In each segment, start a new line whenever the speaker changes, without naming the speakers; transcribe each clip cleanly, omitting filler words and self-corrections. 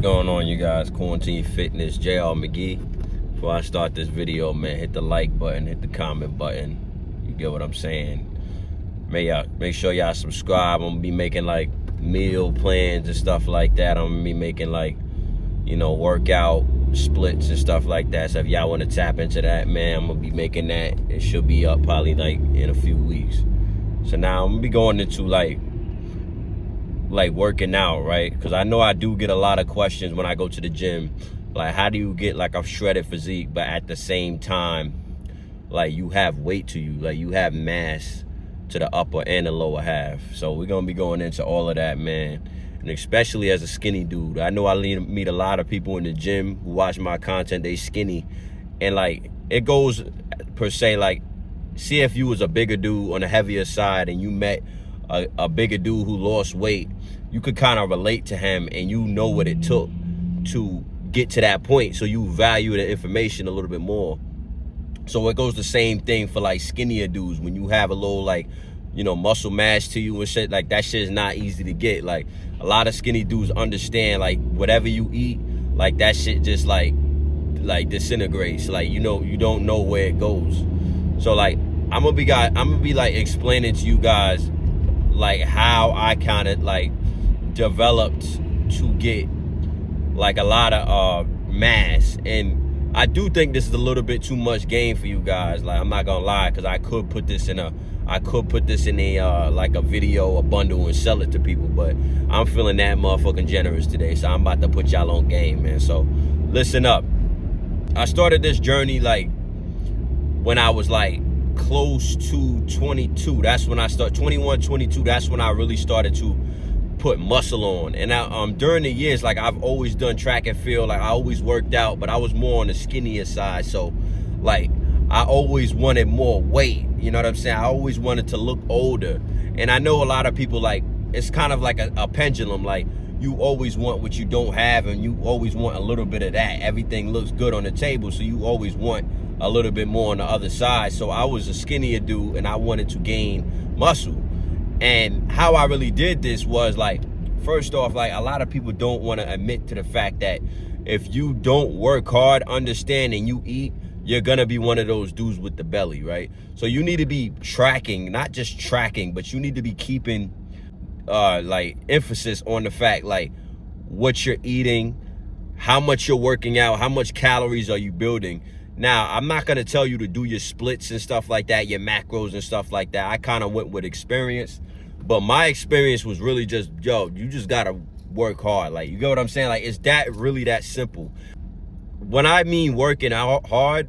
going on, you guys? Quarantine Fitness, JR McGee. Before I start this video, man, hit the like button, hit the comment button. You get what I'm saying? Make sure y'all subscribe. I'm gonna be making like meal plans and stuff like that. I'm gonna be making like, you know, workout splits and stuff like that. So if y'all want to tap into that, man, I'm gonna be making that. It should be up probably like in a few weeks. So now I'm gonna be going into like working out, right? Because I know I do get a lot of questions when I go to the gym, like how do you get like a shredded physique, but at the same time, like you have weight to you, like you have mass to the upper and the lower half. So we're gonna be going into all of that, man. And especially as a skinny dude, I know I meet a lot of people in the gym who watch my content, they skinny, and like it goes per se, like see if you was a bigger dude on the heavier side and you met a bigger dude who lost weight, you could kind of relate to him and you know what it took to get to that point, so you value the information a little bit more. So it goes the same thing for like skinnier dudes. When you have a little like, you know, muscle mass to you and shit, like that shit is not easy to get. Like a lot of skinny dudes understand like whatever you eat, like that shit just like disintegrates. Like, you know, you don't know where it goes. So like I'm gonna be like explaining to you guys like how I kind of like developed to get like a lot of mass. And I do think this is a little bit too much game for you guys. Like I'm not gonna lie, because I could put this in a like a video, a bundle, and sell it to people, but I'm feeling that motherfucking generous today, so I'm about to put y'all on game, man. So listen up. I started this journey like when I was like close to 22. That's when I started, 21, 22. That's when I really started to put muscle on. And I, during the years, like I've always done track and field. Like I always worked out, but I was more on the skinnier side. So like I always wanted more weight. You know what I'm saying? I always wanted to look older. And I know a lot of people, like, it's kind of like a pendulum. Like you always want what you don't have, and you always want a little bit of that. Everything looks good on the table, so you always want a little bit more on the other side. So I was a skinnier dude and I wanted to gain muscle. And how I really did this was like, first off, like a lot of people don't want to admit to the fact that if you don't work hard, understand, and you eat, you're gonna be one of those dudes with the belly, right? So you need to be tracking, not just tracking, but you need to be keeping like emphasis on the fact like what you're eating, how much you're working out, how much calories are you building. Now, I'm not gonna tell you to do your splits and stuff like that, your macros and stuff like that. I kind of went with experience, but my experience was really just, yo, you just gotta work hard. Like, you get what I'm saying? Like, it's that really that simple. When I mean working out hard,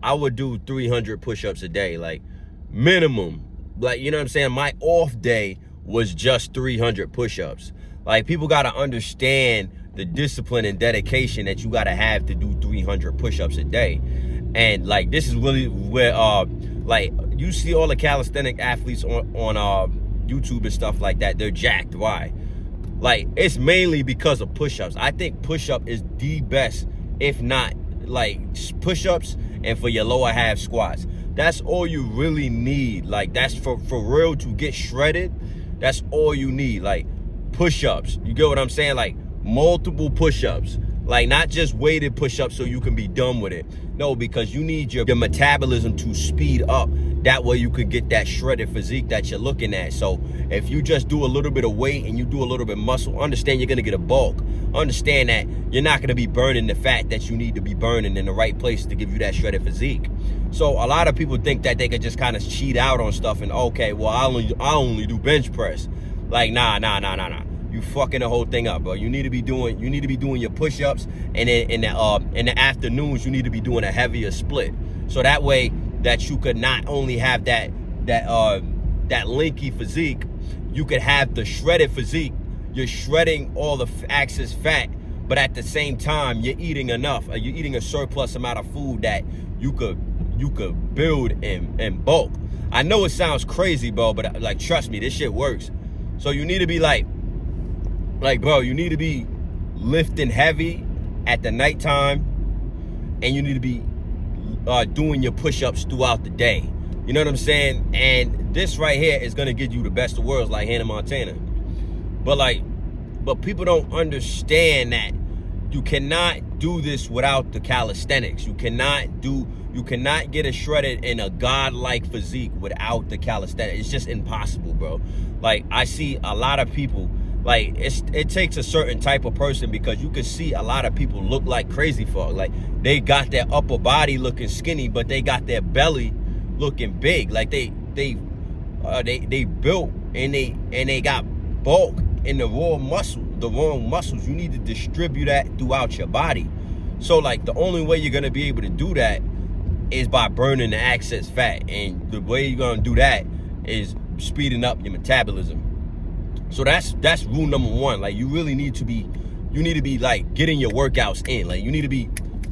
I would do 300 push-ups a day, like minimum. Like, you know what I'm saying? My off day was just 300 push-ups. Like, people gotta understand the discipline and dedication that you gotta have to do 300 push-ups a day. And like, this is really where like you see all the calisthenic athletes on YouTube and stuff like that, they're jacked. Why? Like, it's mainly because of push-ups. I think push-up is the best, if not like push-ups, and for your lower half squats. That's all you really need. Like, that's for real to get shredded. That's all you need, like push-ups. You get what I'm saying? Like multiple push-ups, like not just weighted push-ups so you can be done with it. No, because you need your metabolism to speed up. That way you could get that shredded physique that you're looking at. So if you just do a little bit of weight and you do a little bit of muscle, understand you're gonna get a bulk. Understand that you're not gonna be burning the fat that you need to be burning in the right place to give you that shredded physique. So a lot of people think that they could just kind of cheat out on stuff and, okay, well, I only do bench press. Like, nah. You fucking the whole thing up, bro. You need to be doing your push-ups, and then in the afternoons you need to be doing a heavier split. So that way that you could not only have that lanky physique, you could have the shredded physique. You're shredding all the excess fat, but at the same time you're eating enough. You're eating a surplus amount of food that you could build in bulk. I know it sounds crazy, bro, but like, trust me, this shit works. So you need to be like, bro, you need to be lifting heavy at the nighttime, and you need to be doing your push-ups throughout the day. You know what I'm saying? And this right here is gonna give you the best of worlds, like Hannah Montana. But like, But people don't understand that you cannot do this without the calisthenics. You cannot get a shredded and a godlike physique without the calisthenics. It's just impossible, bro. Like, I see a lot of people, like, it takes a certain type of person, because you can see a lot of people look like crazy folk. Like, they got their upper body looking skinny, but they got their belly looking big. Like, they built and they got bulk in the wrong muscles. You need to distribute that throughout your body. So, like, the only way you're gonna be able to do that is by burning the excess fat, and the way you're gonna do that is speeding up your metabolism. So that's rule number one. Like, you need to be like getting your workouts in. Like, you need to be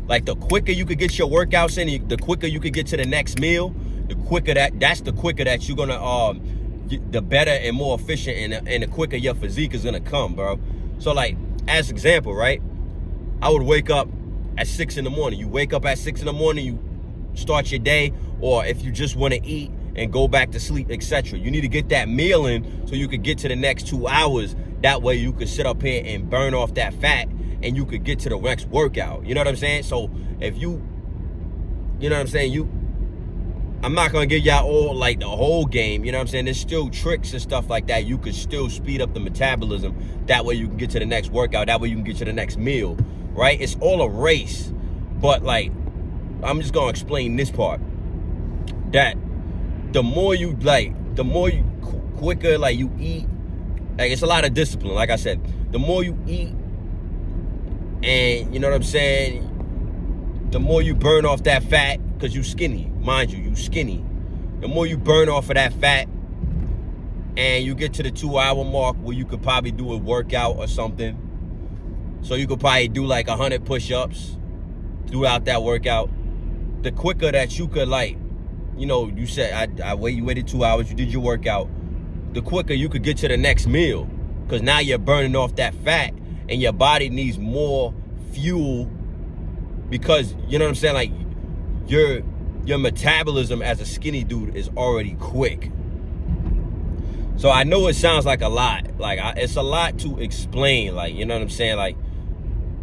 like, the quicker you could get your workouts in, the quicker you could get to the next meal, the quicker that you're gonna the better and more efficient, and the quicker your physique is gonna come, bro. So, like, as example, right? I would wake up at 6 in the morning. You wake up at 6 in the morning, you start your day, or if you just want to eat and go back to sleep, etc. You need to get that meal in so you could get to the next 2 hours. That way you could sit up here and burn off that fat, and you could get to the next workout. You know what I'm saying? So if you know what I'm saying, I'm not gonna give y'all all like the whole game, you know what I'm saying? There's still tricks and stuff like that. You could still speed up the metabolism. That way you can get to the next workout. That way you can get to the next meal, right? It's all a race. But, like, I'm just gonna explain this part. That the more you quicker, like, you eat, like, it's a lot of discipline. Like I said, the more you eat, and, you know what I'm saying, the more you burn off that fat, because you skinny. Mind you skinny. The more you burn off of that fat, and you get to the 2 hour mark where you could probably do a workout or something. So you could probably do like 100 push-ups throughout that workout. The quicker that you could, like, you know, you said you waited 2 hours, you did your workout. The quicker you could get to the next meal, because now you're burning off that fat, and your body needs more fuel, because, you know what I'm saying, like, your metabolism as a skinny dude is already quick. So I know it sounds like a lot. Like, it's a lot to explain. Like, you know what I'm saying? Like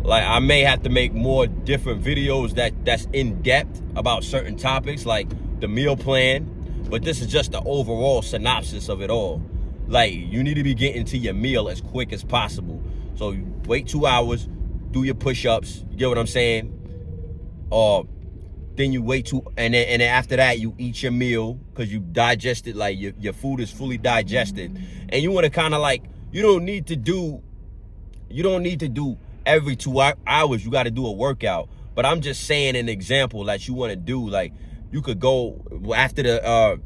I may have to make more different videos that's in depth about certain topics, like the meal plan. But this is just the overall synopsis of it all. Like, you need to be getting to your meal as quick as possible. So you wait 2 hours, do your push-ups. You get what I'm saying? Then you wait and then after that you eat your meal, because you digested, like, your food is fully digested, and you want to kind of, like, you don't need to do every 2 hours you got to do a workout. But I'm just saying an example that you want to do. Like, you could go after the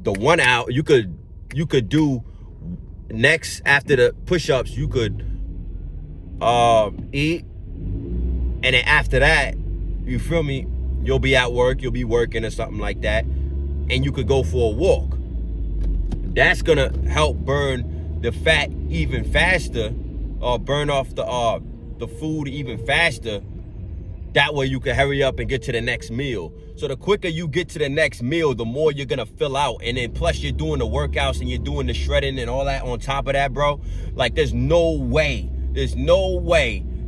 1 hour, you could do next after the push-ups, you could eat, and then after that, you feel me, you'll be at work, you'll be working or something like that, and you could go for a walk. That's gonna help burn the fat even faster, or burn off the food even faster. That way you can hurry up and get to the next meal. So the quicker you get to the next meal, the more you're gonna fill out. And then plus you're doing the workouts and you're doing the shredding and all that on top of that, bro. Like, there's no way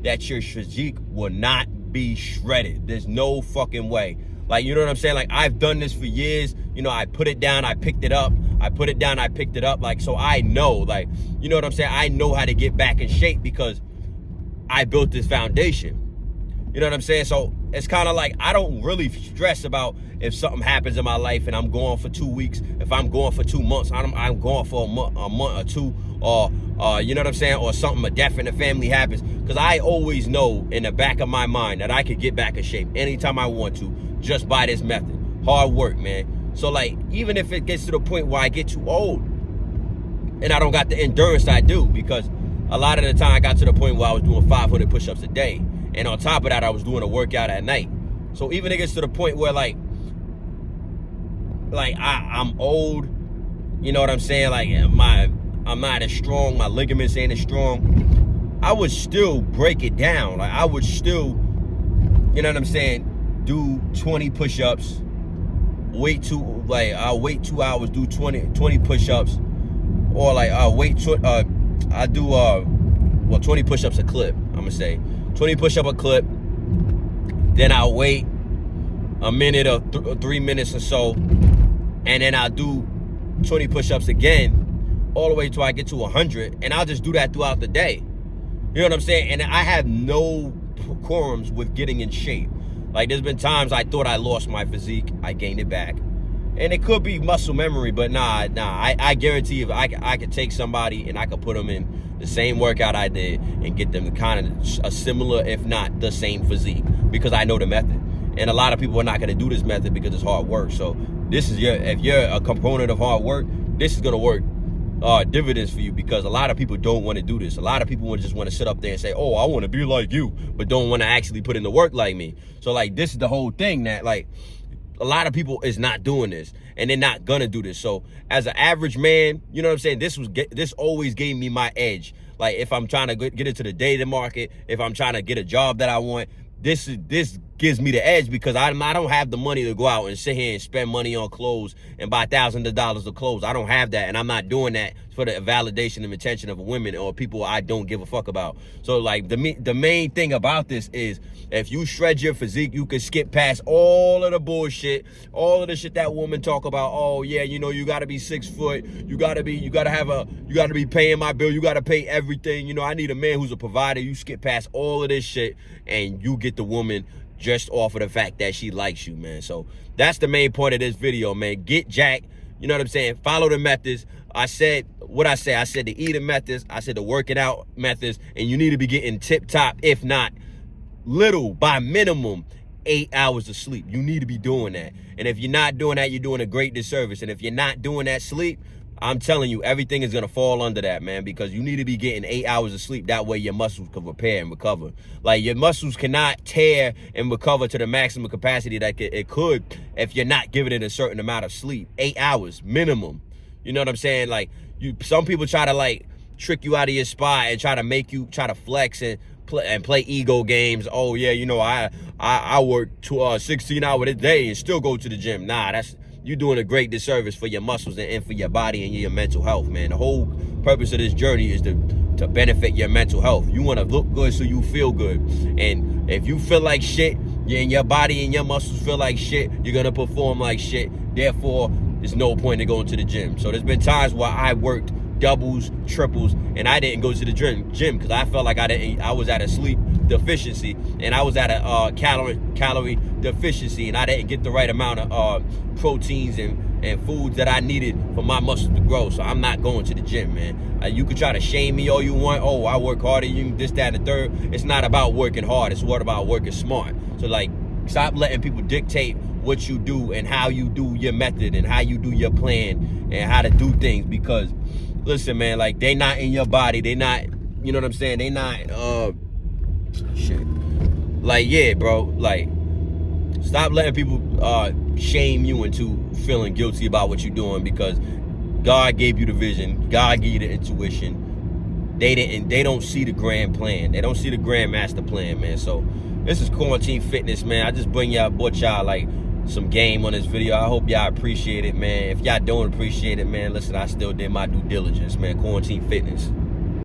that your physique will not be shredded. There's no fucking way. Like, you know what I'm saying? Like, I've done this for years. You know, I put it down, I picked it up. I put it down, I picked it up. Like, so I know, like, you know what I'm saying? I know how to get back in shape because I built this foundation. You know what I'm saying? So it's kind of like, I don't really stress about if something happens in my life and I'm going for 2 weeks. If I'm going for 2 months, I'm going for a month or two, or you know what I'm saying? Or something, a death in the family happens. Because I always know in the back of my mind that I could get back in shape anytime I want to, just by this method. Hard work, man. So, like, even if it gets to the point where I get too old and I don't got the endurance I do, because a lot of the time I got to the point where I was doing 500 push-ups a day. And on top of that, I was doing a workout at night. So even it gets to the point where, like I'm old, you know what I'm saying? Like, I'm not as strong, my ligaments ain't as strong. I would still break it down. Like, I would still, you know what I'm saying, do 20 push-ups, I'll wait 2 hours, do 20 push-ups, or like I do well, 20 push-ups a clip, I'm gonna say. 20 push-up a clip. Then I'll wait a minute or 3 minutes or so. And then I'll do 20 push-ups again, all the way till I get to 100. And I'll just do that throughout the day. You know what I'm saying? And I have no qualms with getting in shape. Like, there's been times I thought I lost my physique. I gained it back. And it could be muscle memory, but nah. I guarantee if I could take somebody and I could put them in the same workout I did and get them to kind of a similar, if not the same physique, because I know the method. And a lot of people are not going to do this method because it's hard work. So this is if you're a component of hard work, this is going to work dividends for you, because a lot of people don't want to do this. A lot of people just want to sit up there and say, oh, I want to be like you, but don't want to actually put in the work like me. So like, this is the whole thing, that like a lot of people is not doing this, and they're not gonna do this. So as an average man, you know what I'm saying, this always gave me my edge. Like, if I'm trying to get into the dating market, if I'm trying to get a job that I want, this gives me the edge, because I don't have the money to go out and sit here and spend money on clothes and buy thousands of dollars of clothes. I don't have that, and I'm not doing that for the validation and attention of women or people I don't give a fuck about. So like, the main thing about this is, if you shred your physique, you can skip past all of the bullshit, all of the shit that women talk about. Oh yeah, you know, you gotta be 6 foot, you gotta be paying my bill, you gotta pay everything. You know, I need a man who's a provider. You skip past all of this shit and you get the woman just off of the fact that she likes you, man. So that's the main point of this video, man. Get jacked. You know what I'm saying? Follow the methods. I said the eating methods, I said the working out methods, and you need to be getting tip top, if not little, by minimum 8 hours of sleep. You need to be doing that. And if you're not doing that, you're doing a great disservice. And if you're not doing that sleep, I'm telling you, everything is going to fall under that, man, because you need to be getting 8 hours of sleep. That way your muscles can repair and recover. Like, your muscles cannot tear and recover to the maximum capacity that it could if you're not giving it a certain amount of sleep. 8 hours minimum. You know what I'm saying? Like, some people try to like trick you out of your spot and try to make you try to flex and play ego games. Oh yeah, you know, I work 16 hours a day and still go to the gym. Nah, you're doing a great disservice for your muscles and for your body and your mental health, man. The whole purpose of this journey is to benefit your mental health. You want to look good so you feel good. And if you feel like shit, and your body and your muscles feel like shit, you're going to perform like shit. Therefore, there's no point in going to the gym. So there's been times where I worked doubles, triples, and I didn't go to the gym because I felt like I was at a sleep deficiency, and I was at a calorie deficiency, and I didn't get the right amount of proteins and foods that I needed for my muscles to grow. So I'm not going to the gym, man. You could try to shame me all you want. Oh, I work harder than you, this, that, and the third. It's not about working hard. It's what about working smart. So like, stop letting people dictate what you do and how you do your method and how you do your plan and how to do things, because listen, man, like, they not in your body. They not, you know what I'm saying? They not, shit. Like, yeah, bro, like, stop letting people shame you into feeling guilty about what you're doing, because God gave you the vision. God gave you the intuition. They don't see the grand plan. They don't see the grand master plan, man. So this is Quarantine Fitness, man. I just brought y'all like some game on this video. I hope y'all appreciate it, man. If y'all don't appreciate it, man, listen, I still did my due diligence, man. Quarantine Fitness.